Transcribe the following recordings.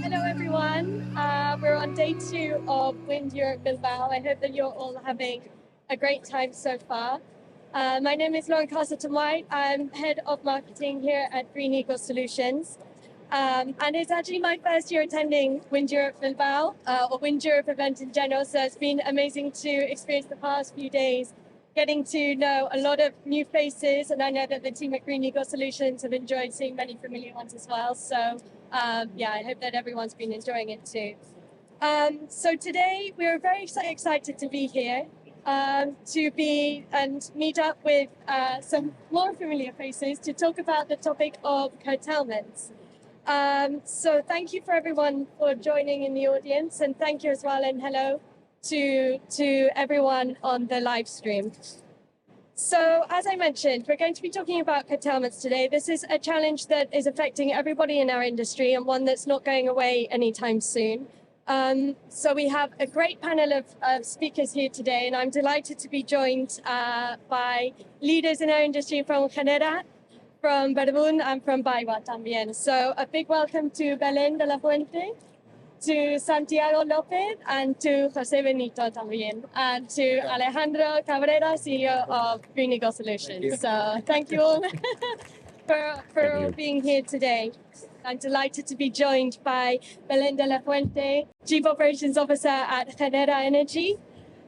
Hello everyone, we're on day 2 of WindEurope Bilbao. I hope that you're all having a great time so far. My name is Lauren Castle-White. I'm head of marketing here at Green Eagle Solutions. And it's actually my first year attending WindEurope Bilbao, or WindEurope event in general, so it's been amazing to experience the past few days, getting to know a lot of new faces, and I know that the team at Green Eagle Solutions have enjoyed seeing many familiar ones as well. So yeah, I hope that everyone's been enjoying it too. So today we're very excited to be here, to be and meet up with some more familiar faces to talk about the topic of curtailments. So thank you for everyone for joining in the audience, and thank you as well, and hello to everyone on the live stream. So as I mentioned, we're going to be talking about curtailments today. This is a challenge that is affecting everybody in our industry and one that's not going away anytime soon. So we have a great panel of speakers here today, and I'm delighted to be joined by leaders in our industry from Gnera, from Verbund, and from BayWay también. So a big welcome to Belén de la Fuente, to Santiago Lopez, and to José Benito también, and to Alejandro Cabrera, CEO of Green Eagle Solutions. So thank you all for being here today. I'm delighted to be joined by Belén de la Fuente, Chief Operations Officer at Gnera Energy,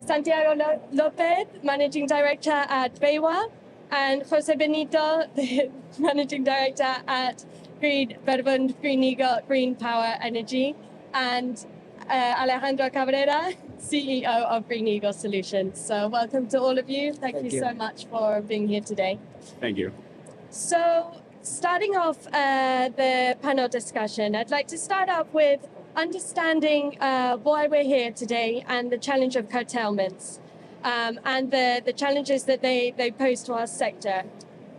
Santiago Lopez, Managing Director at BayWay, and José Benito, the Managing Director at Verbund, Green Eagle, Green Power Energy, and Alejandro Cabrera, CEO of Green Eagle Solutions. So welcome to all of you. Thank you so much for being here today. Thank you. So starting off the panel discussion, I'd like to start off with understanding why we're here today and the challenge of curtailments, and the challenges that they pose to our sector.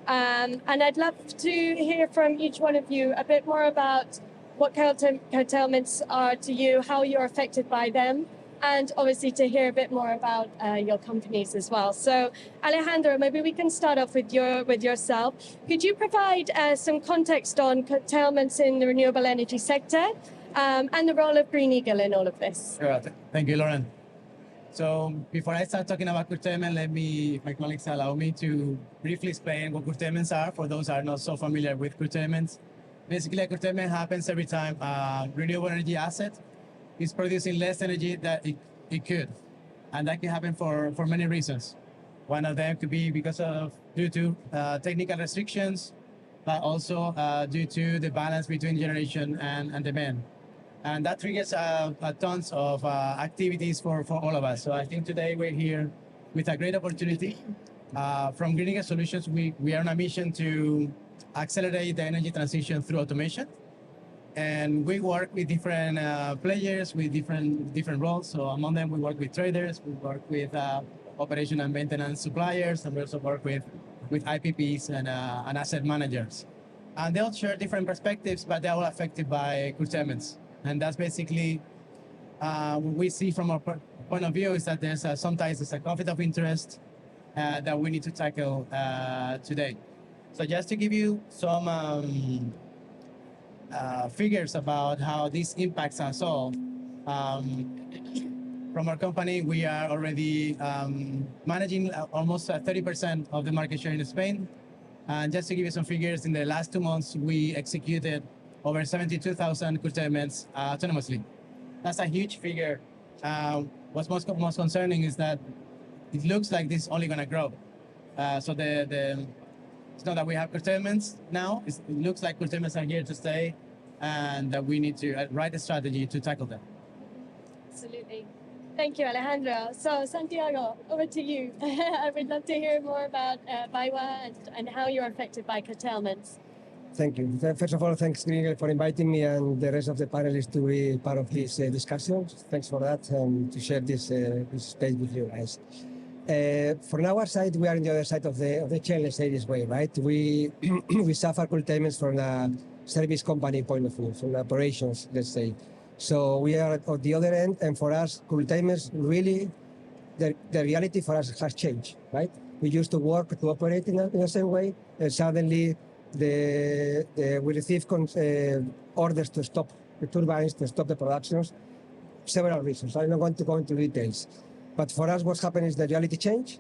And I'd love to hear from each one of you a bit more about what curtailments are to you, how you're affected by them, and obviously to hear a bit more about your companies as well. So Alejandro, maybe we can start off with yourself. Could you provide some context on curtailments in the renewable energy sector, and the role of Green Eagle in all of this? Sure. Thank you, Lauren. So before I start talking about curtailment, my colleagues allow me to briefly explain what curtailments are for those who are not so familiar with curtailments. Basically, a curtailment happens every time a renewable energy asset is producing less energy than it could. And that can happen for many reasons. One of them could be due to technical restrictions, but also due to the balance between generation and demand. And that triggers tons of activities for all of us. So I think today we're here with a great opportunity. From Green Eagle Solutions, we are on a mission to accelerate the energy transition through automation. And we work with different players with different roles. So among them, we work with traders, we work with operation and maintenance suppliers, and we also work with IPPs and asset managers. And they all share different perspectives, but they're all affected by curtailments. And that's basically what we see from our point of view, is that there's sometimes a conflict of interest that we need to tackle today. So just to give you some figures about how this impacts us all, from our company, we are already managing almost 30% of the market share in Spain. And just to give you some figures, in the last 2 months, we executed over 72,000 curtailments autonomously. That's a huge figure. What's most concerning is that it looks like this is only going to grow. So it's not that we have curtailments now. It looks like curtailments are here to stay, and that we need to write a strategy to tackle them. Absolutely. Thank you, Alejandro. So Santiago, over to you. I would love to hear more about BayWay and how you're affected by curtailments. Thank you. First of all, thanks, Green Eagle, for inviting me and the rest of the panelists to be part of this discussion. Thanks for that, and to share this space with you guys. From our side, we are on the other side of the chain, let's say this way, right? We suffer curtailments from a service company point of view, from operations, let's say. So we are at the other end, and for us, curtailments really, the reality for us has changed, right? We used to operate in the same way, and suddenly we receive orders to stop the turbines, to stop the productions. Several reasons. I'm not going to go into details. But for us, what's happened is the reality change.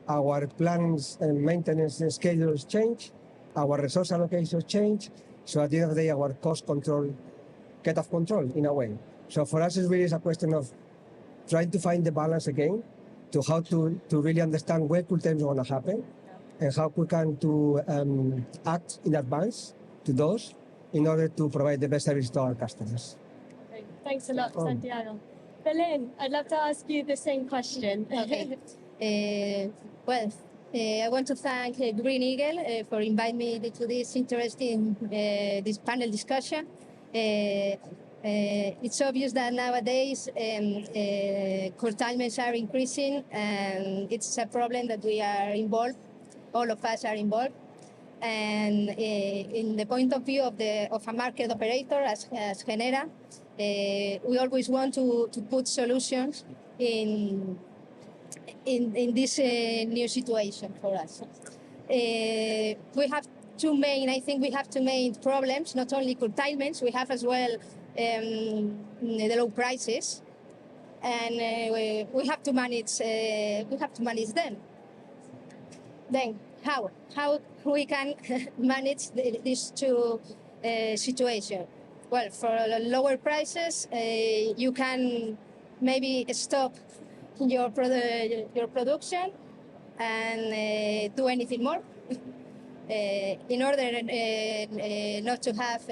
Our plans and maintenance schedules change. Our resource allocations change. So at the end of the day, our cost control get off control in a way. So for us, it really is a question of trying to find the balance again to how to really understand where curtailments are going to happen and how we can to act in advance to those in order to provide the best service to our customers. Great. Thanks a lot, Santiago. Berlin, I'd love to ask you the same question. Okay. I want to thank Green Eagle for inviting me to this interesting this panel discussion. It's obvious that nowadays curtailments are increasing, and it's a problem that we are involved. All of us are involved. And in the point of view of a market operator as Gnera, we always want to put solutions in this new situation for us. We have two main problems, not only curtailments, we have as well the low prices, and we have to manage them. Then how we can manage these two situations? Well, for lower prices, you can maybe stop your production and do anything more in order not to have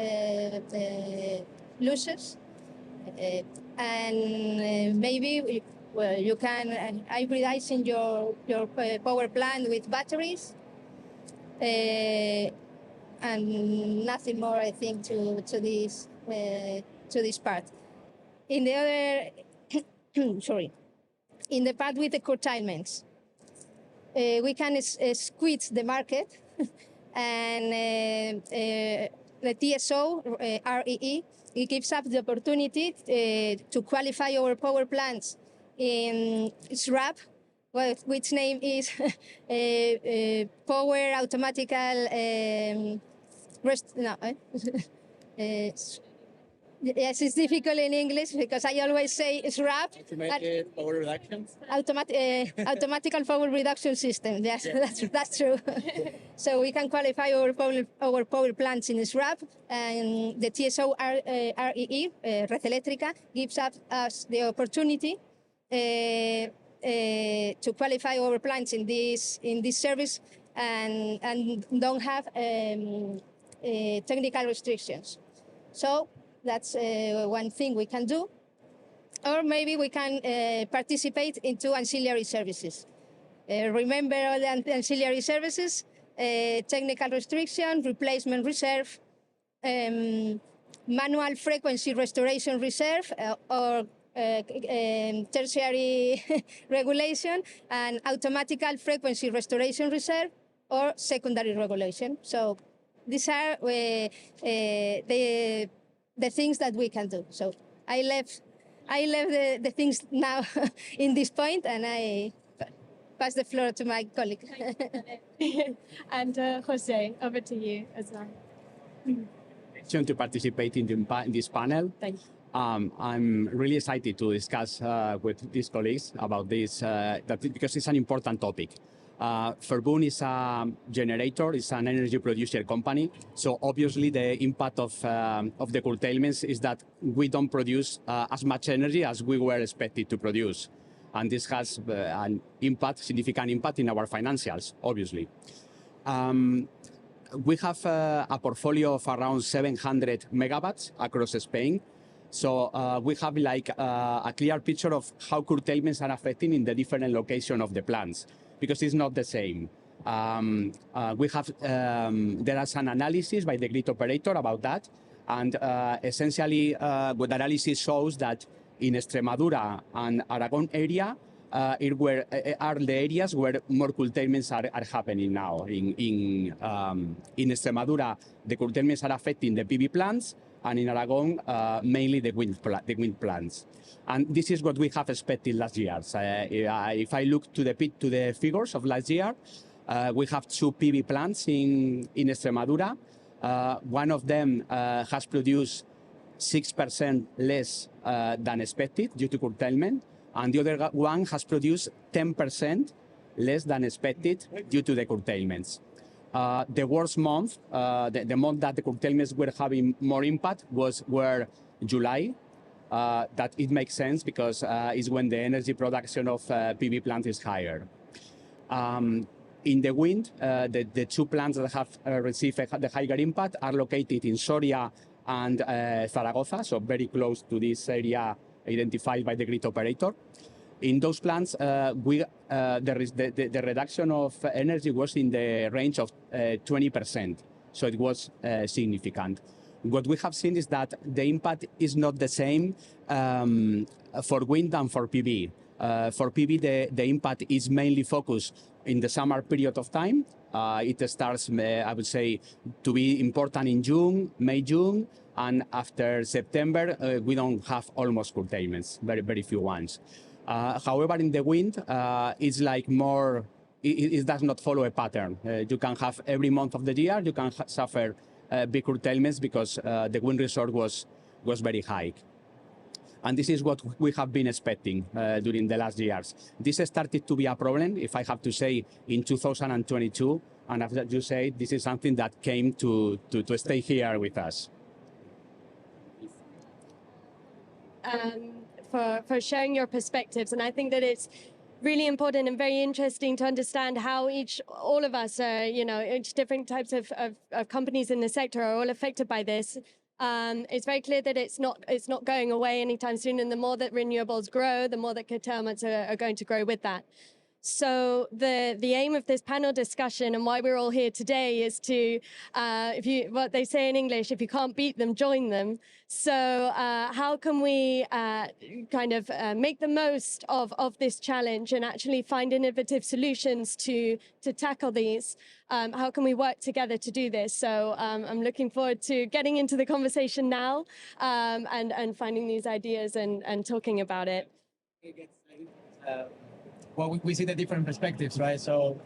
losses. And maybe you can hybridizing your power plant with batteries. And nothing more, I think, to this part. In the other, in the part with the curtailments, we can squeeze the market, and the TSO REE, it gives us the opportunity to qualify our power plants in SRAP, which name is Power Automatical yes, it's difficult in English because I always say SRAP. Automated power reductions? Automatical power reduction system. Yes, that's true. So we can qualify our power plants in SRAP, and the TSO REE, Red Eléctrica, gives us the opportunity to qualify our plants in this service and don't have technical restrictions. So that's one thing we can do. Or maybe we can participate into ancillary services. Remember all the ancillary services, technical restriction, replacement reserve, manual frequency restoration reserve, or tertiary regulation, and automatical frequency restoration reserve, or secondary regulation. So these are the things that we can do. So I left the things now in this point, and I pass the floor to my colleague. And Jose, over to you as well. To participate in this panel. Thank you. I'm really excited to discuss with these colleagues about this because it's an important topic. Verbund is a generator, it's an energy producer company. So obviously the impact of the curtailments is that we don't produce as much energy as we were expected to produce. And this has an impact, significant impact in our financials, obviously. We have a portfolio of around 700 megawatts across Spain. So we have like a clear picture of how curtailments are affecting in the different locations of the plants, because it's not the same. We have, there is an analysis by the grid operator about that. And essentially, what the analysis shows that in Extremadura and Aragon area, are the areas where more curtailments are happening now. In Extremadura, the curtailments are affecting the PV plants, and in Aragon, mainly the wind plants. And this is what we have expected last year. So, if I look to the figures of last year, we have 2 PV plants in Extremadura. One of them has produced 6% less than expected due to curtailment, and the other one has produced 10% less than expected due to the curtailments. The worst month, the month that the curtailments were having more impact were July. That it makes sense because it's when the energy production of PV plants is higher. In the wind, the two plants that have received the higher impact are located in Soria and Zaragoza, so very close to this area identified by the grid operator. In those plants, the reduction of energy was in the range of 20%, so it was significant. What we have seen is that the impact is not the same for wind and for PV. For PV, the impact is mainly focused in the summer period of time. It starts, I would say, to be important in June, May, June, and after September, we don't have almost curtailments, very, very few ones. However, in the wind, it's like more, it does not follow a pattern. You can have every month of the year, you can suffer big curtailments because the wind resource was very high. And this is what we have been expecting during the last years. This started to be a problem, if I have to say, in 2022. And as you say, this is something that came to stay here with us. For sharing your perspectives. And I think that it's really important and very interesting to understand how all of us, each different types of companies in the sector are all affected by this. It's very clear that it's not going away anytime soon, and the more that renewables grow, the more that curtailments are going to grow with that. So the aim of this panel discussion and why we're all here today is to, what they say in English, if you can't beat them, join them. So how can we make the most of this challenge and actually find innovative solutions to tackle these? How can we work together to do this? So I'm looking forward to getting into the conversation now and finding these ideas and talking about it. Well, we see the different perspectives, right? So,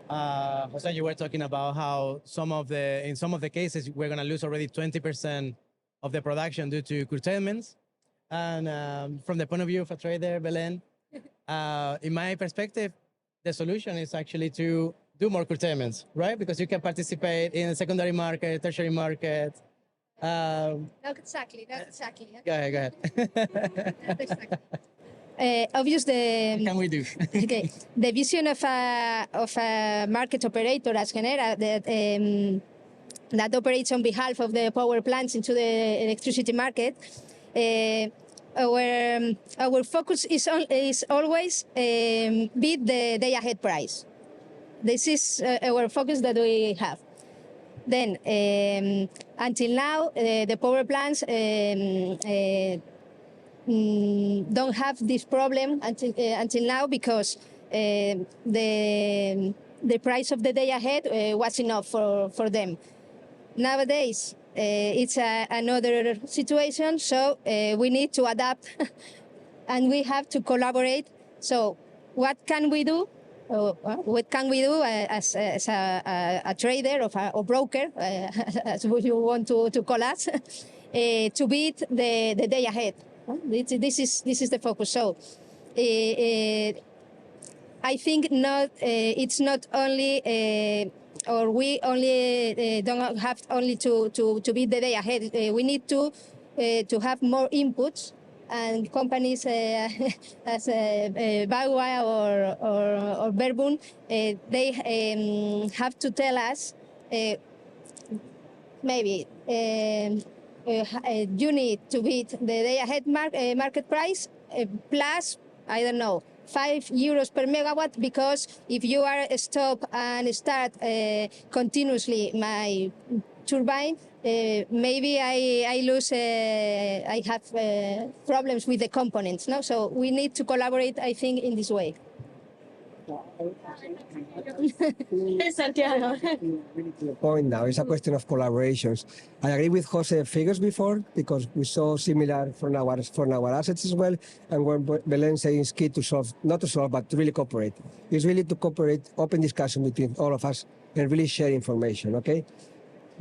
Jose, you were talking about how in some of the cases, we're going to lose already 20% of the production due to curtailments. And from the point of view of a trader, Belen, in my perspective, the solution is actually to do more curtailments, right? Because you can participate in the secondary market, tertiary market. Not exactly. Yeah. Go ahead. Not exactly. Obviously, What can we do? Okay, the vision of a market operator as Gnera that operates on behalf of the power plants into the electricity market. Our focus is always beat the day-ahead price. This is our focus that we have. Then, until now, the power plants don't have this problem until now because the price of the day ahead was enough for them. Nowadays, it's another situation, so we need to adapt and we have to collaborate. So what can we do? What can we do as a trader or broker, as you want to call us, to beat the day ahead? This is the focus. So I think it's not only or we only don't have only to beat the day ahead. We need to have more inputs, and companies as BayWay or Verbund, they have to tell us maybe. You need to beat the day-ahead market price plus, I don't know, €5 per megawatt, because if you are stop and start continuously my turbine, maybe I lose, I have problems with the components. No? So we need to collaborate, I think, in this way. Santiago. The point now is a question of collaborations. I agree with Jose's figures before because we saw similar from our assets as well. And what Belen says is key to solve, not to solve, but to really cooperate. It's really to cooperate, open discussion between all of us, and really share information. Okay.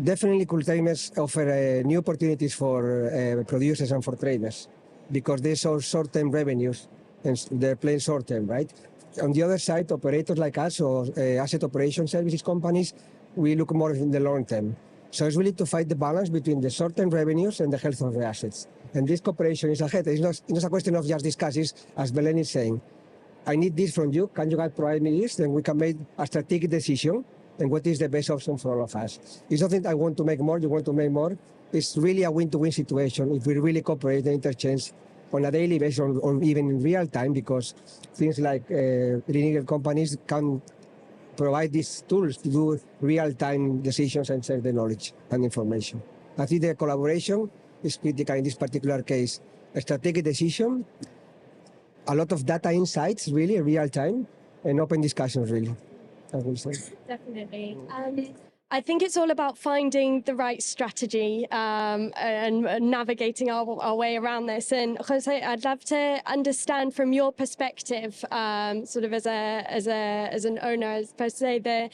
Definitely, curtailments offer new opportunities for producers and for traders because they show short-term revenues and they're playing short-term, right? On the other side, operators like us or asset operation services companies, we look more in the long term. So it's really to find the balance between the short-term revenues and the health of the assets. And this cooperation is ahead. It's not a question of just discuss, it's, as Belen is saying, I need this from you, can you guys provide me this? Then we can make a strategic decision and what is the best option for all of us. It's not that I want to make more, you want to make more. It's really a win-to-win situation if we really cooperate and interchange on a daily basis or even in real time, because things like renewable companies can provide these tools to do real-time decisions and share the knowledge and information. I think the collaboration is critical in this particular case. A strategic decision, a lot of data insights, really, real time, and open discussions, really, I will say. Definitely. I think it's all about finding the right strategy and navigating our way around this. And Jose, I'd love to understand from your perspective, sort of as an owner, as per se,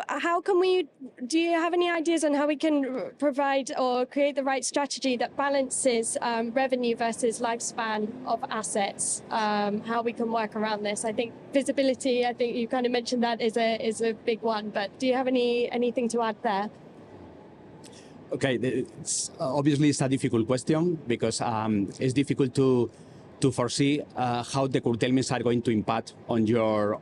how can we, do you have any ideas on how we can provide or create the right strategy that balances revenue versus lifespan of assets? How we can work around this? I think visibility, I think you kind of mentioned that is a big one, but do you have anything to add there? Okay, obviously it's a difficult question because it's difficult to foresee how the curtailments are going to impact on your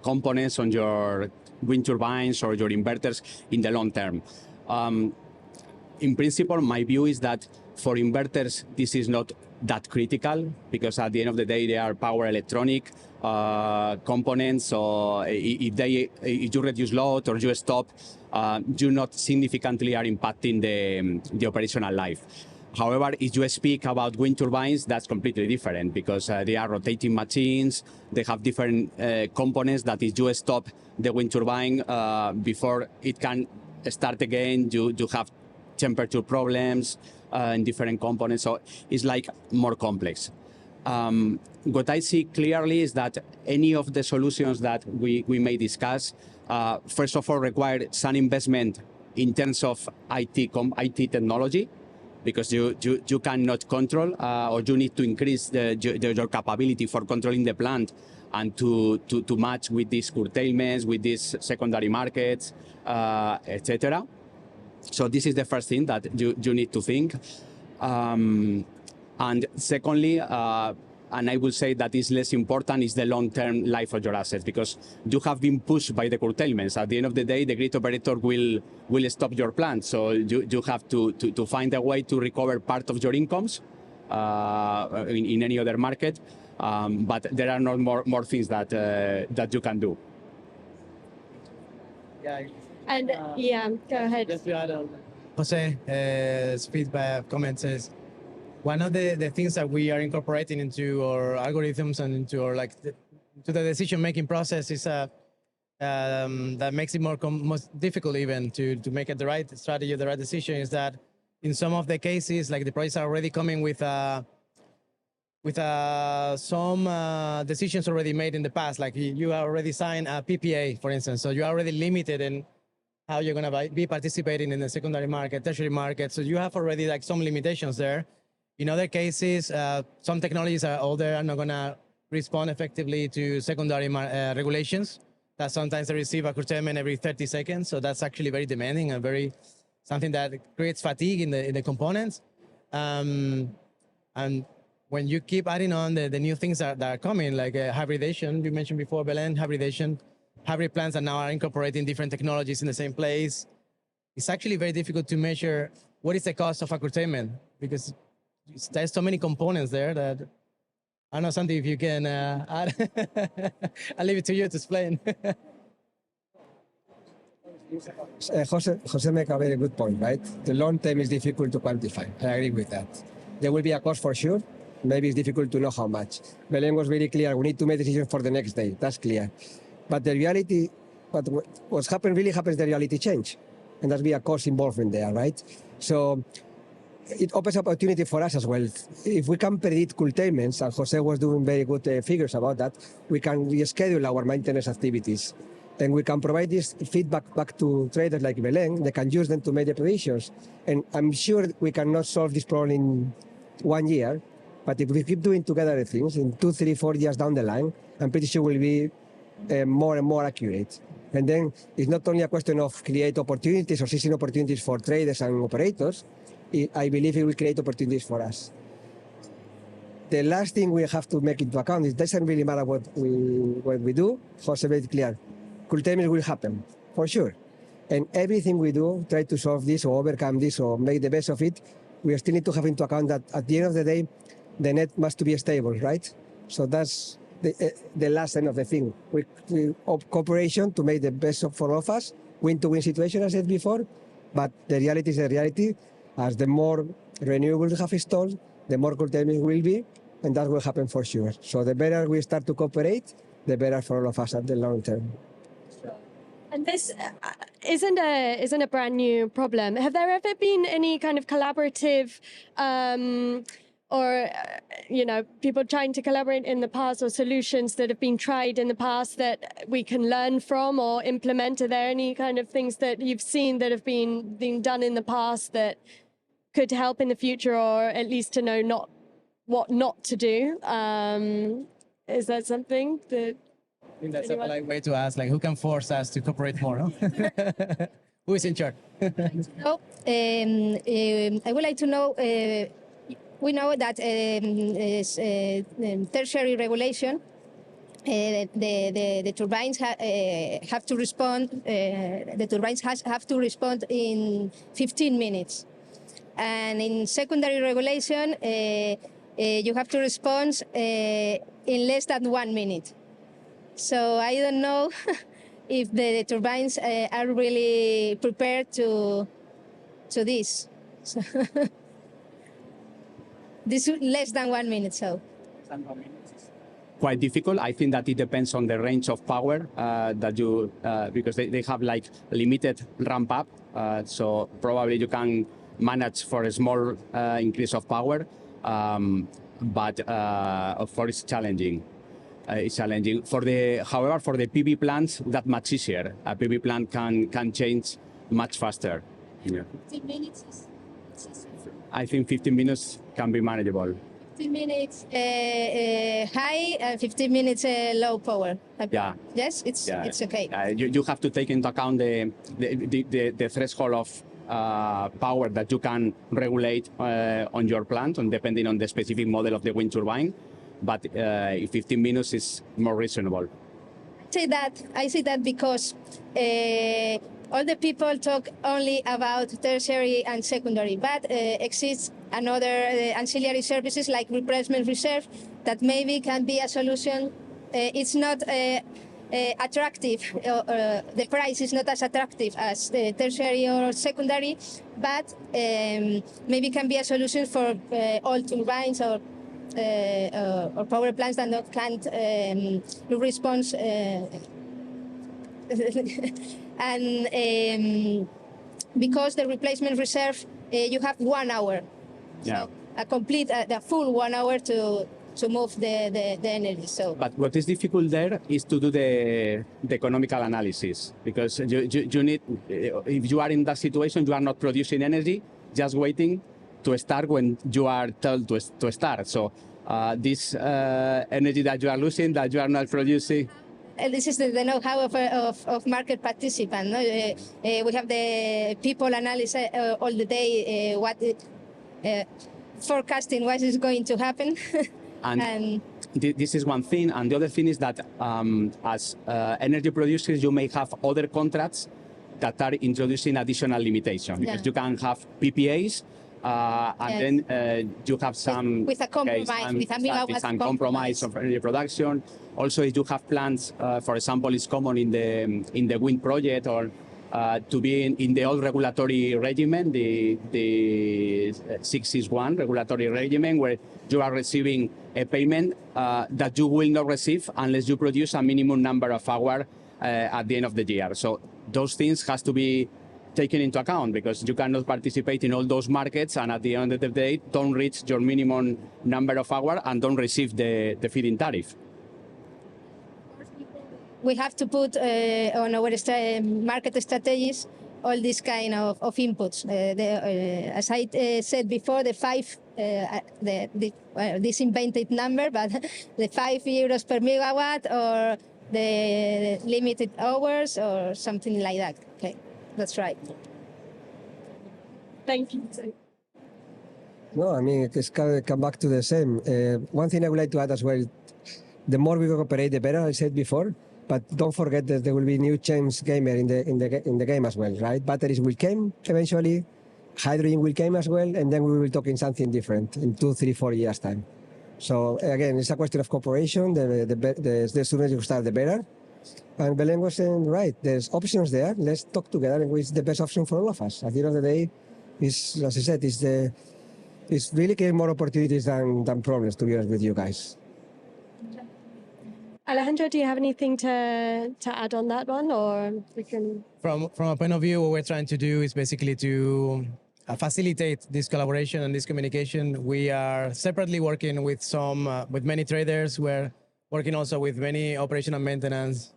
components, on your wind turbines or your inverters in the long term. In principle, my view is that for inverters, this is not that critical because at the end of the day, they are power electronic components. So if you reduce load or you stop, you not significantly are impacting the operational life. However, if you speak about wind turbines, that's completely different because they are rotating machines. They have different components that if you stop the wind turbine before it can start again, you have temperature problems in different components. So it's like more complex. What I see clearly is that any of the solutions that we may discuss, first of all, require some investment in terms of IT technology, because you cannot control or you need to increase your capability for controlling the plant and to match with these curtailments, with these secondary markets, etc. So this is the first thing that you need to think. And secondly, and I will say that is less important, is the long-term life of your assets, because you have been pushed by the curtailments. At the end of the day, the grid operator will stop your plant. So you have to find a way to recover part of your incomes in any other market. But there are not more things that you can do. Yeah. And yeah, go ahead. Just to add on Jose's feedback, comments is, one of the things that we are incorporating into our algorithms and into our to the decision-making process is that makes it most difficult even to make it the right strategy, the right decision, is that in some of the cases, like the projects are already coming with some decisions already made in the past, like you already signed a PPA, for instance, so you're already limited in how you're going to be participating in the secondary market, tertiary market, so you have already like some limitations there. In other cases, some technologies are older and not going to respond effectively to secondary regulations. That sometimes they receive a curtailment every 30 seconds. So that's actually very demanding and something that creates fatigue in the components. And when you keep adding on the new things that are coming, like hybridization, you mentioned before, Belen, hybrid plants that now are incorporating different technologies in the same place. It's actually very difficult to measure what is the cost of a curtailment, because there's so many components there that I don't know, Santi, if you can add. I'll leave it to you to explain. Jose make a very good point, right? The long term is difficult to quantify. I agree with that. There will be a cost for sure. Maybe it's difficult to know how much. Belen was very clear. We need to make decisions for the next day. That's clear. But the reality, what's happened really happens, the reality change. And there's be a cost involved in there, right? So it opens opportunity for us as well. If we can predict curtailments, and Jose was doing very good figures about that, we can reschedule our maintenance activities. And we can provide this feedback back to traders like Belén. They can use them to make the predictions. And I'm sure we cannot solve this problem in 1 year, but if we keep doing together the things, in 2, 3, 4 years down the line, I'm pretty sure we'll be more and more accurate. And then it's not only a question of create opportunities or seizing opportunities for traders and operators. I believe it will create opportunities for us. The last thing we have to make into account is it doesn't really matter what we do. Jose made it clear. Curtailment will happen, for sure. And everything we do, try to solve this or overcome this or make the best of it, we still need to have into account that at the end of the day, the net must be stable, right? So that's the last end of the thing. We cooperation to make the best for all of us, win-to-win situation, as I said before, but the reality is the reality. As the more renewables we have installed, the more curtailment will be, and that will happen for sure. So the better we start to cooperate, the better for all of us at the long term. And this isn't a brand new problem. Have there ever been any kind of collaborative or people trying to collaborate in the past, or solutions that have been tried in the past that we can learn from or implement? Are there any kind of things that you've seen that have been done in the past that could help in the future, or at least to know what not to do? Is that something that... I think that's a polite way to ask, like, who can force us to cooperate more? No? Who is in charge? I would like to know, we know that tertiary regulation, the turbines have to respond. The turbines have to respond in 15 minutes, and in secondary regulation, you have to respond in less than 1 minute. So I don't know if the turbines are really prepared to this. So this is less than 1 minute. So quite difficult. I think that it depends on the range of power that you because they have like limited ramp up. So probably you can manage for a small increase of power, but of course it's challenging. It's challenging. However, for the PV plants, that's much easier. A PV plant can change much faster. Yeah. 15 minutes is I think 15 minutes can be manageable. 15 minutes high and 15 minutes low power. Yeah. Yes, it's okay. You have to take into account the threshold of power that you can regulate on your plant, and depending on the specific model of the wind turbine. But 15 minutes is more reasonable. I say that because all the people talk only about tertiary and secondary, but exists another ancillary services like replacement reserve that maybe can be a solution. It's not attractive. The price is not as attractive as the tertiary or secondary, but maybe can be a solution for all turbines or power plants that can't respond. And because the replacement reserve, you have 1 hour. Yeah. So the full 1 hour to move the energy. So. But what is difficult there is to do the economical analysis, because you need, if you are in that situation, you are not producing energy, just waiting to start when you are told to start. So this energy that you are losing, that you are not producing. This is the know-how of market participant. No? We have the people analyze all the day forecasting what is going to happen. And this is one thing. And the other thing is that as energy producers, you may have other contracts that are introducing additional limitations, because you can have PPAs, and then you have some with a compromise, with a megawatt compromise of energy production. Also, if you have plants, for example, it's common in the wind project or to be in the old regulatory regimen, the 661 regulatory regimen, where you are receiving a payment that you will not receive unless you produce a minimum number of hours at the end of the year. So those things has to be taken into account, because you cannot participate in all those markets and at the end of the day don't reach your minimum number of hours and don't receive the feed-in tariff. we have to put on our market strategies all these kind of inputs. As I said before, this invented number, but the €5 per megawatt or the limited hours or something like that. Okay, that's right. Thank you. No, I mean, it's come back to the same. One thing I would like to add as well, the more we cooperate, the better, I said before. But don't forget that there will be new change gamer in the game as well, right? Batteries will come eventually, hydrogen will come as well, and then we will talk in something different in 2, 3, 4 years' time. So again, it's a question of cooperation. The sooner you start, the better. And Belén was saying, right, there's options there. Let's talk together and which is the best option for all of us. At the end of the day, as I said, it's really creating more opportunities than problems, to be honest with you guys. Alejandro, do you have anything to add on that one, or we can? From a point of view, what we're trying to do is basically to facilitate this collaboration and this communication. We are separately working with with many traders. We're working also with many operation and maintenance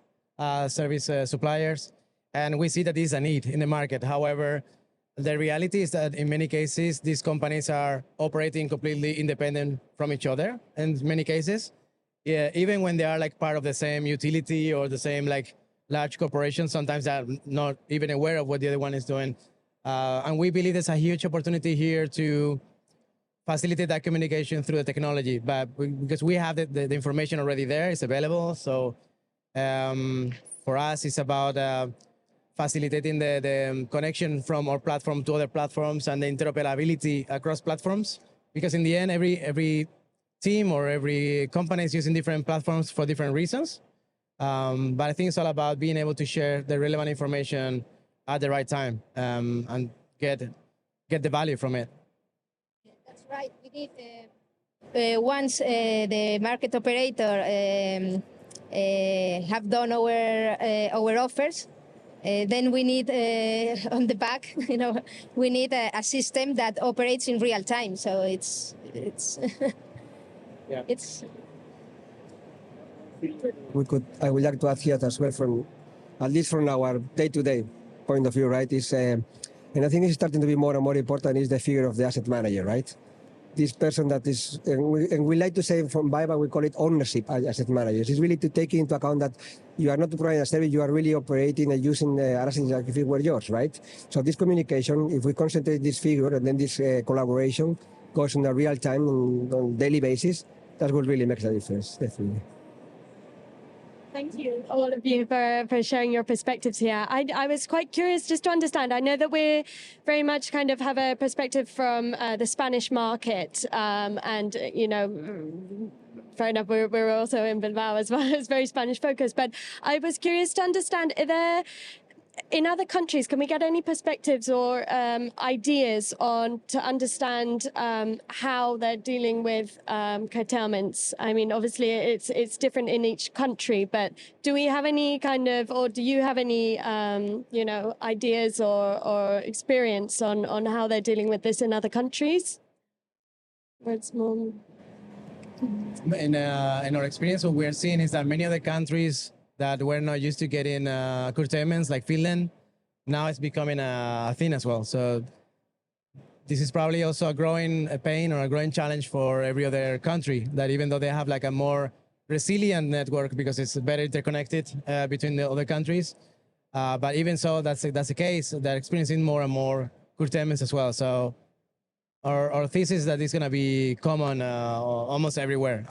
service suppliers, and we see that this is a need in the market. However, the reality is that in many cases, these companies are operating completely independent from each other in many cases. Yeah, even when they are like part of the same utility or the same like large corporation, sometimes they're not even aware of what the other one is doing. And we believe there's a huge opportunity here to facilitate that communication through the technology, because we have the information already there, it's available. So for us, it's about facilitating the connection from our platform to other platforms and the interoperability across platforms. Because in the end, every team or every company is using different platforms for different reasons. But I think it's all about being able to share the relevant information at the right time and get the value from it. That's right. We need once the market operator have done our offers, then we need on the back, we need a system that operates in real time. So it's Yeah. It's. I would like to add here as well, at least from our day-to-day point of view, right? And I think it's starting to be more and more important is the figure of the asset manager, right? This person that is, and we like to say from BayWay, we call it ownership asset managers. It's really to take into account that you are not providing a service, you are really operating and using assets like if it were yours, right? So this communication, if we concentrate this figure and then this collaboration goes on a real time on daily basis, that will really make a difference, definitely. Thank you, all of you, for sharing your perspectives here. I was quite curious just to understand. I know that we very much kind of have a perspective from the Spanish market, and, fair enough, we're also in Bilbao as well. It's very Spanish focused. But I was curious to understand, in other countries, can we get any perspectives or ideas to understand how they're dealing with curtailments? I mean, obviously, it's different in each country, but do we have any do you have any, ideas or experience on how they're dealing with this in other countries? Where it's more... In our experience, what we're seeing is that many other countries that were not used to getting curtailments, like Finland, now it's becoming a thing as well. So this is probably also a growing pain or a growing challenge for every other country, that even though they have like a more resilient network because it's better interconnected between the other countries, but even so, that's the case, they're experiencing more and more curtailments as well. So our thesis is that it's going to be common almost everywhere,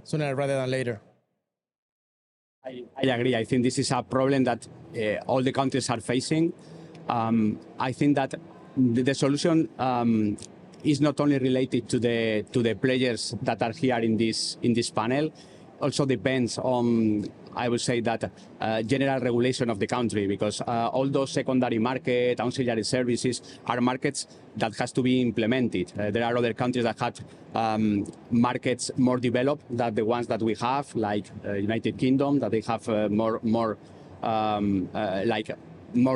sooner rather than later. I agree. I think this is a problem that all the countries are facing. I think that the solution is not only related to the players that are here in this panel. Also depends on, I would say, that general regulation of the country, because all those secondary market, ancillary services are markets that has to be implemented. There are other countries that have markets more developed than the ones that we have, like United Kingdom, that they have more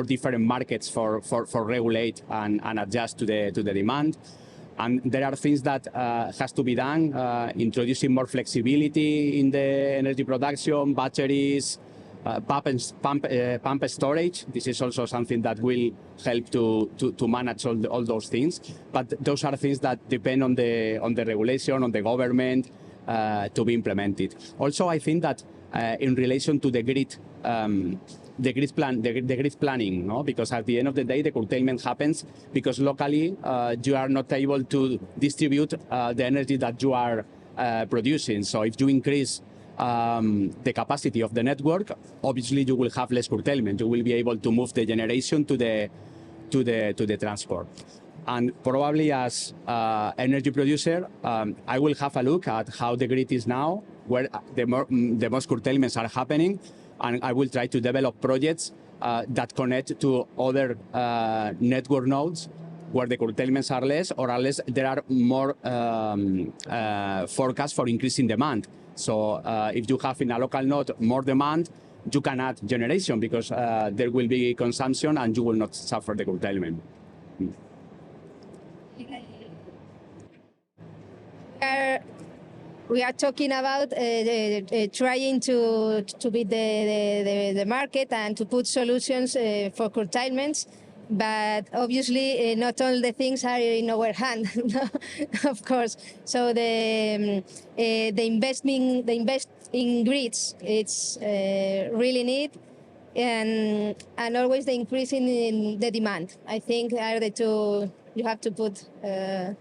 different markets for regulate and adjust to the demand. And there are things that has to be done, introducing more flexibility in the energy production, batteries, pump storage. This is also something that will help to manage all those things. But those are things that depend on the regulation, on the government to be implemented. Also, I think that in relation to the grid planning, no? Because at the end of the day, the curtailment happens because locally you are not able to distribute the energy that you are producing. So if you increase the capacity of the network, obviously you will have less curtailment. You will be able to move the generation to the transport. And probably as energy producer, I will have a look at how the grid is now, where the most curtailments are happening, and I will try to develop projects that connect to other network nodes where the curtailments are less, or unless there are more forecasts for increasing demand. So if you have in a local node more demand, you can add generation because there will be consumption and you will not suffer the curtailment. We are talking about trying to beat the market and to put solutions for curtailments, but obviously not all the things are in our hand, of course. So the invest in grids, it's really need, and always the increase in the demand. I think are the two you have to put the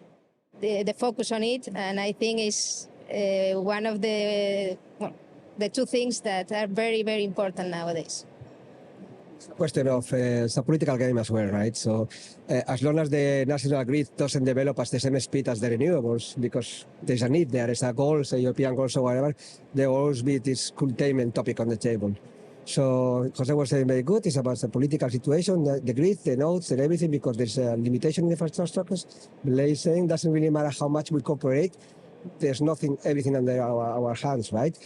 focus on it, and I think it's one of the two things that are very, very important nowadays. Question of it's a political game as well, right? So as long as the national grid doesn't develop at the same speed as the renewables, because there's a need there, is a goal, say European goals or whatever, there will always be this curtailment topic on the table. So Jose was saying very good, it's about the political situation, the grid, the nodes and everything, because there's a limitation in the infrastructures. Blay is saying doesn't really matter how much we cooperate, there's everything under our hands, right?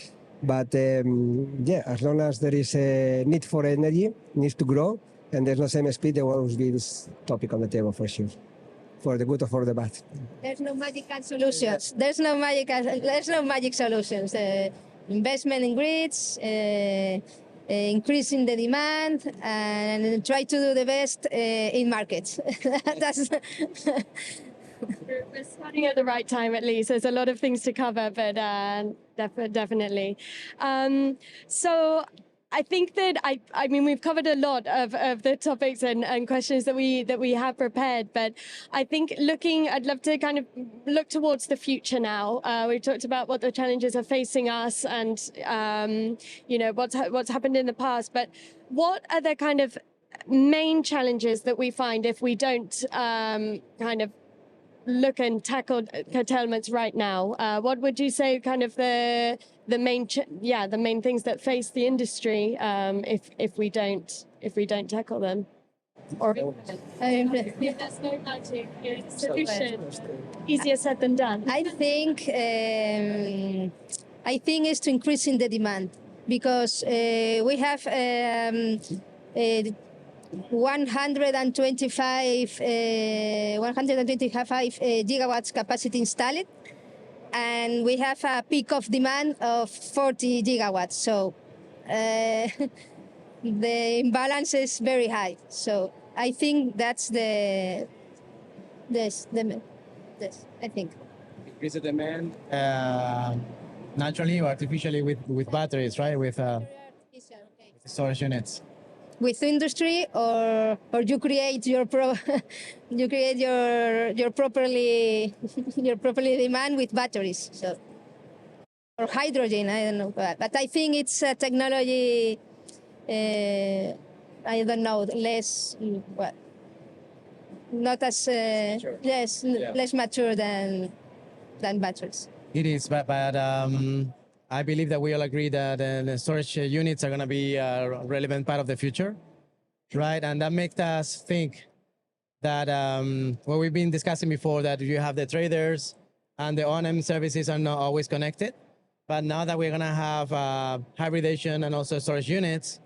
But yeah, as long as there is a need for energy, needs to grow, and there's no same speed, there will always be this topic on the table for sure, for the good or for the bad. There's no magical solutions. There's no magic solutions. Investment in grids, increasing the demand, and try to do the best in markets. That's We're starting at the right time, at least. There's a lot of things to cover, but definitely. So I think that I mean we've covered a lot of the topics and questions that we have prepared, but I think I'd love to kind of look towards the future now. We've talked about what the challenges are facing us, and you know what's happened in the past, but what are the kind of main challenges that we find if we don't kind of look and tackle curtailments right now? What would you say kind of the main things that face the industry if we don't tackle them? Or there's no magic solution. Easier said than done. I think it's to increasing the demand, because we have 125 gigawatts capacity installed, and we have a peak of demand of 40 gigawatts. So the imbalance is very high. So I think that's this. I think. Increase the demand naturally or artificially with batteries, right? With storage units. With industry, or you create your properly demand with batteries, so, or hydrogen. I don't know, but I think it's a technology. I don't know, less not as less mature than batteries. It is, but I believe that we all agree that the storage units are going to be a relevant part of the future, right? And that makes us think that what we've been discussing before, that you have the traders and the O&M services are not always connected. But now that we're going to have hybridation and also storage units,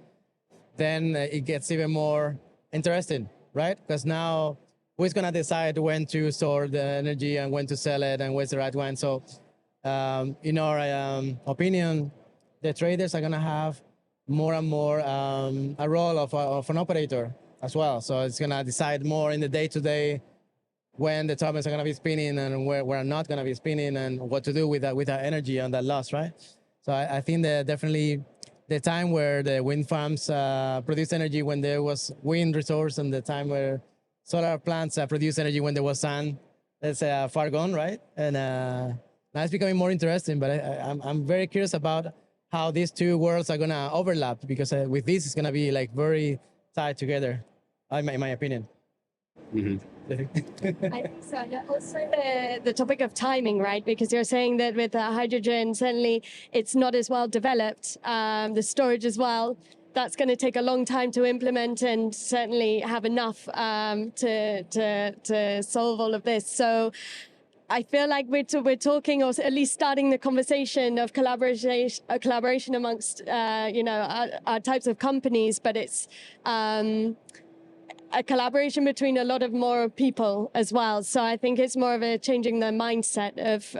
then it gets even more interesting, right? Because now who's going to decide when to store the energy and when to sell it and where's the right one? So in our opinion, the traders are going to have more and more a role of an operator as well. So it's going to decide more in the day-to-day when the turbines are going to be spinning and where we're not going to be spinning and what to do with that energy and that loss, right? So I think that definitely the time where the wind farms produced energy when there was wind resource and the time where solar plants produce energy when there was sun, that's far gone, right? And now it's becoming more interesting, but I'm very curious about how these two worlds are going to overlap, because with this, it's going to be like very tied together, in my opinion. Mhm. I think so. And also the topic of timing, right? Because you're saying that with hydrogen, certainly it's not as well developed. The storage as well, that's going to take a long time to implement and certainly have enough to solve all of this. So I feel like we're talking, or at least starting the conversation of collaboration amongst our types of companies, but it's a collaboration between a lot of more people as well. So I think it's more of a changing the mindset of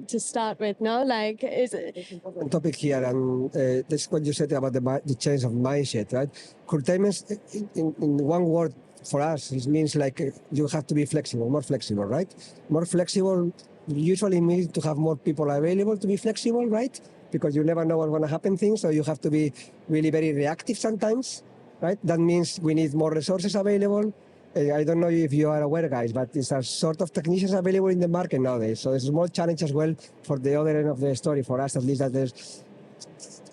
to start with. No, like is it important topic here, and that's what you said about the change of mindset, right? Curtailments, in one word for us, it means like you have to be flexible, more flexible, right? More flexible usually means to have more people available to be flexible, right? Because you never know what's going to happen things, so you have to be really very reactive sometimes, right? That means we need more resources available. I don't know if you are aware, guys, but there's a sort of technicians available in the market nowadays. So it's a small challenge as well for the other end of the story, for us at least, that there's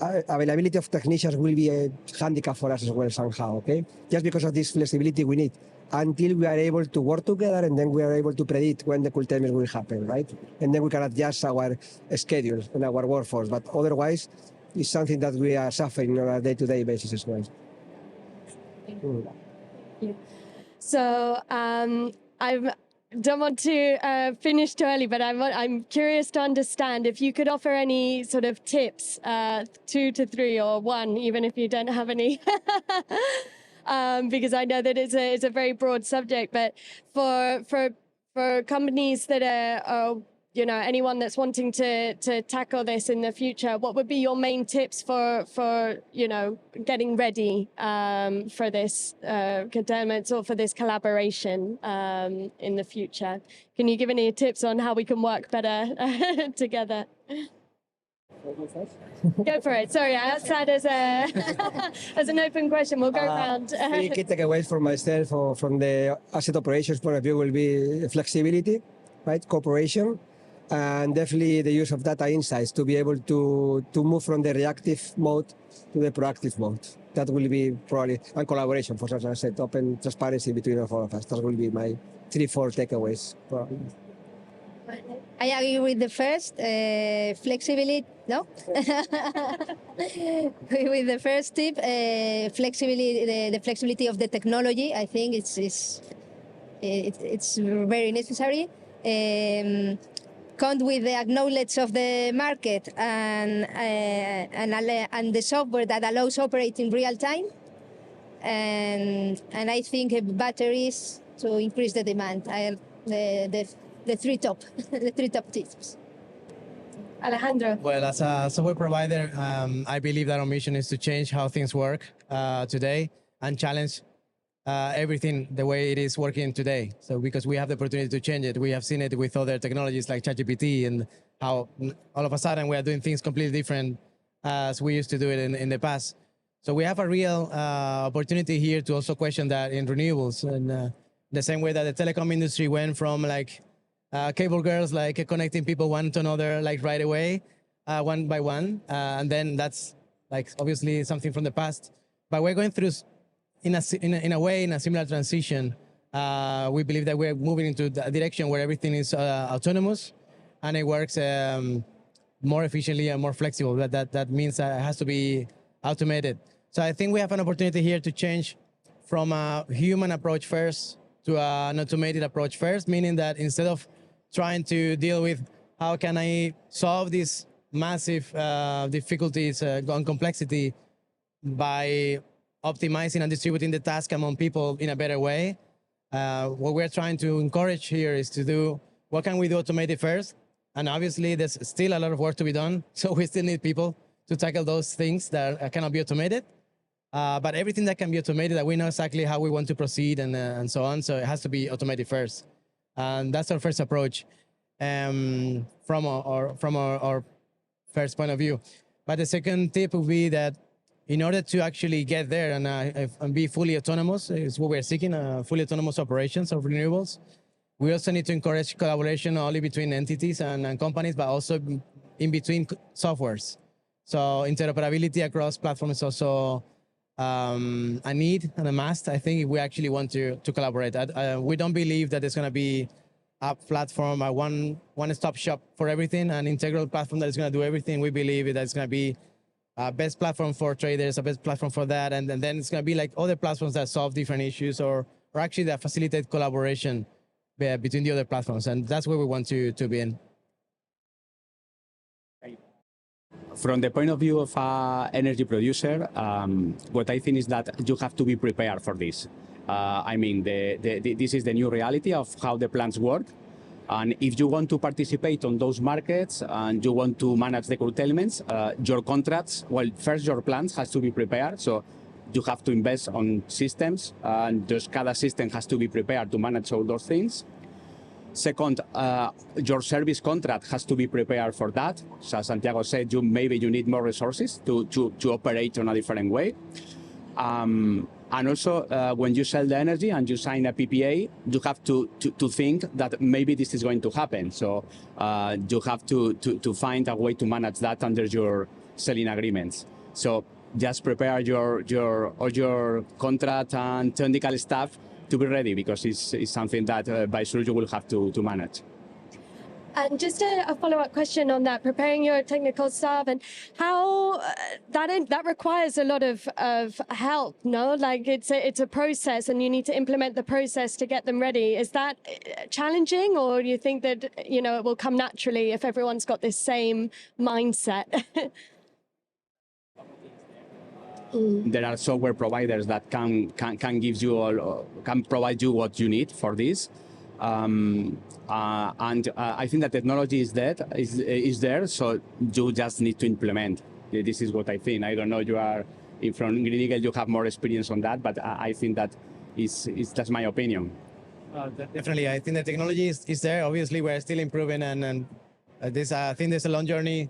availability of technicians will be a handicap for us as well somehow, okay? Just because of this flexibility we need until we are able to work together, and then we are able to predict when the curtailment will happen, right? And then we can adjust our schedules and our workforce. But otherwise, it's something that we are suffering on a day-to-day basis as well. So I don't want to finish too early, but I'm curious to understand if you could offer any sort of tips, 2 to 3 or 1, even if you don't have any, because I know that it's a very broad subject. But for companies that are anyone that's wanting to tackle this in the future, what would be your main tips for getting ready for this curtailments or for this collaboration in the future? Can you give any tips on how we can work better together? Go for it. Sorry, I asked that as an open question. We'll go around. Three key takeaways for myself or from the asset operations point of view will be flexibility, right? Cooperation, and definitely the use of data insights to be able to move from the reactive mode to the proactive mode. That will be probably, and collaboration, for as I said, open transparency between all of us. That will be my 3-4 takeaways, probably. I agree with the first, flexibility, no? With the first tip, flexibility, the flexibility of the technology, I think it's very necessary. Count with the acknowledge of the market and the software that allows operate in real time. And I think batteries to increase the demand. The 3 top the 3 top tips. Alejandro. Well, as a software provider, I believe that our mission is to change how things work today and challenge everything the way it is working today. So because we have the opportunity to change it, we have seen it with other technologies like ChatGPT, and how all of a sudden we are doing things completely different as we used to do it in the past. So we have a real opportunity here to also question that in renewables, and the same way that the telecom industry went from like cable girls, like connecting people one to another, like right away, one by one. And then that's like obviously something from the past. But we're going through, in a similar transition. We believe that we're moving into a direction where everything is autonomous and it works more efficiently and more flexible. That means it has to be automated. So I think we have an opportunity here to change from a human approach first to an automated approach first, meaning that instead of trying to deal with how can I solve these massive difficulties and complexity by optimizing and distributing the task among people in a better way, what we're trying to encourage here is to do, what can we do automated first? And obviously there's still a lot of work to be done, so we still need people to tackle those things that cannot be automated. But everything that can be automated, that we know exactly how we want to proceed and so on. So it has to be automated first. And that's our first approach from our first point of view. But the second tip would be that in order to actually get there and be fully autonomous, is what we're seeking, fully autonomous operations of renewables. We also need to encourage collaboration not only between entities and companies, but also in between softwares. So interoperability across platforms is also a need and a must, I think, if we actually want to collaborate. We don't believe that there's going to be a platform, a one-stop shop for everything, an integral platform that is going to do everything. We believe that it's going to be a best platform for traders, a best platform for that, and then it's going to be like other platforms that solve different issues or actually that facilitate collaboration between the other platforms, and that's where we want to be in. From the point of view of an energy producer, what I think is that you have to be prepared for this. I mean, this is the new reality of how the plants work. And if you want to participate on those markets and you want to manage the curtailments, your contracts, well, first your plants has to be prepared. So you have to invest on systems, and just cada system has to be prepared to manage all those things. Second, your service contract has to be prepared for that. So as Santiago said, maybe you need more resources to operate on a different way. And also, when you sell the energy and you sign a PPA, you have to think that maybe this is going to happen. So you have to find a way to manage that under your selling agreements. So just prepare all your contract and technical staff to be ready, because it's something that by sure you will have to manage. And just a follow-up question on that, preparing your technical staff and how that requires a lot of help, no? Like it's a process and you need to implement the process to get them ready. Is that challenging, or do you think that, you know, it will come naturally if everyone's got this same mindset? There are software providers that can give you can provide you what you need for this. And I think that technology is there, so you just need to implement. This is what I think. I don't know, you are from WindEurope, you have more experience on that, but I think that that's my opinion. Definitely, I think the technology is there. Obviously, we're still improving, and I think there's a long journey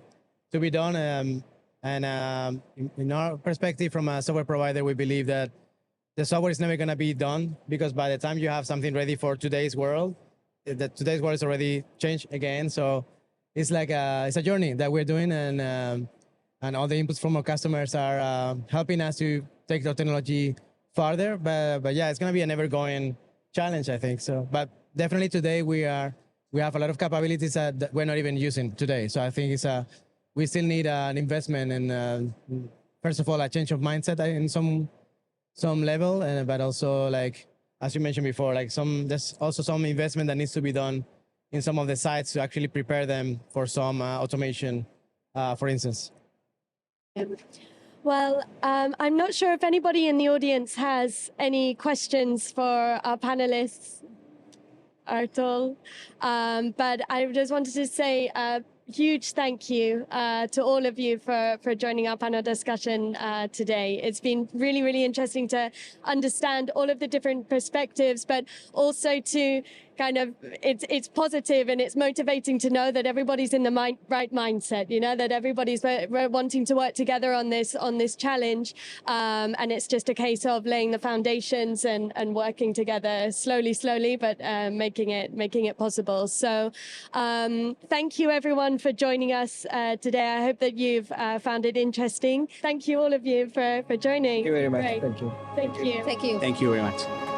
to be done. In our perspective, from a software provider, we believe that the software is never going to be done, because by the time you have something ready for today's world, today's world is already changed again. So it's like it's a journey that we're doing, and all the inputs from our customers are helping us to take the technology farther. But yeah, it's going to be an ever-going challenge, I think. So, but definitely today we have a lot of capabilities that we're not even using today. So I think we still need an investment and first of all a change of mindset in some level, but also, like as you mentioned before, like there's also some investment that needs to be done in some of the sites to actually prepare them for some automation, for instance. Well, I'm not sure if anybody in the audience has any questions for our panelists, Artol, but I just wanted to say huge thank you to all of you for joining our panel discussion today. It's been really, really interesting to understand all of the different perspectives, but also to kind of, it's positive and it's motivating to know that everybody's in the right mindset, you know, that everybody's wanting to work together on this challenge. And it's just a case of laying the foundations and working together slowly, but making it possible. So thank you everyone for joining us today. I hope that you've found it interesting. Thank you all of you for joining. Thank you very much. Great. Thank you. Thank you. Thank you. Thank you very much.